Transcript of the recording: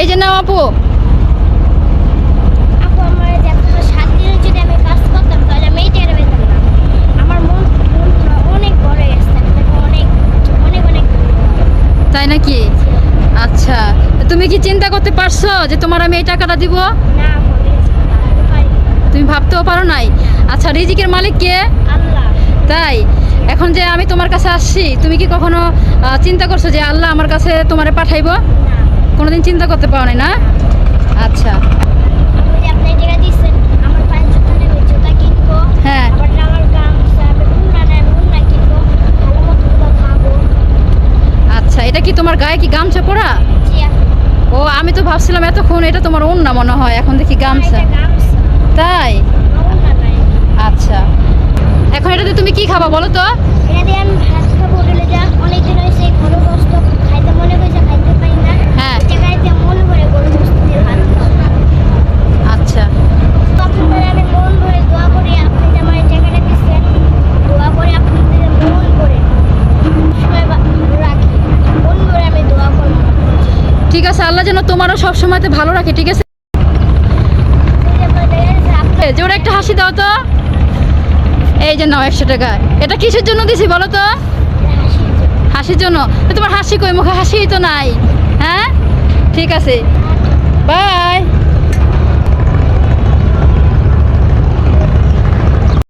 এই যে নাও আপু। আপু আমার যে আপনার 7 দিনের যদি আমি কাজ করতাম তাহলে আমি এইটা এর বেতন না। আমার মনটা অনেক বড় হয়ে গেছে, আপনাকে অনেক অনেক অনেক ধন্যবাদ। তাই নাকি? আচ্ছা, তুমি কি চিন্তা করতে পারছো যে তোমার আমি এই টাকাটা দিব? না আপু, আমি ভাবতে পারি না। তুমি ভাবতেও পারো নাই? আচ্ছা, রিজিকের মালিক কে? আল্লাহ। তাই এখন যে আমি তোমার কাছে আসছি, তুমি কি কখনো চিন্তা করছো যে আল্লাহ আমার কাছে তোমারে পাঠাইবো? না কোনোদিন চিন্তা করতে পারো নাই না? আচ্ছা। আপু যে আপনি টাকা দিচ্ছেন আমার পায়ে জুতা নেবে, জুতা কিনবো। হ্যাঁ। আবার আমার গামছা, আমি উন্না নেই, আমি উন্না কিনবো, ভালো মতো কোথাও খাবো। আচ্ছা, এটা কি তোমার গায়ে কি গামছা পরা? জি আপু। ও, আমি তো ভাবছিলাম এতক্ষণ এটা তোমার ওড়না মনে হয়, এখন দেখি গামছা। এটা গামছা, তাই? আমার উন্না নাই। আচ্ছা, এখন এটাতে তুমি কি খাবা বলো তো? এটা দিয়ে আমি ভাত খাবো, হোটেলে যা অনেকদিন হয়েছে গরু গোস্ত খাইতে মনে হয়েছে, খাইতে পারি না। হ্যাঁ। এই জায়গায় মন ভরে গরু গোস্ত দিয়ে ভাত খাবো। আচ্ছা, তো আপনাদের আমি মন ভরে দোয়া করি, আপনি যে আমার এই জায়গাটা দিচ্ছেন, দোয়া করি আপনাদের মন ভরে সময় রাখি, মন ভরে আমি দোয়া করবো। ঠিক আছে, আল্লাহ যেন তোমারও সব সময়তে ভালো রাখে, ঠিক আছে? জোরে একটা হাসি দাও তো। এই যে নাও 100 টাকা। এটা কিসের জন্য দিছি বলো তো? হাসির জন্য। তো তোমার হাসি কই, মুখে হাসি তো নাই। হ্যাঁ, ঠিক আছে, বাই।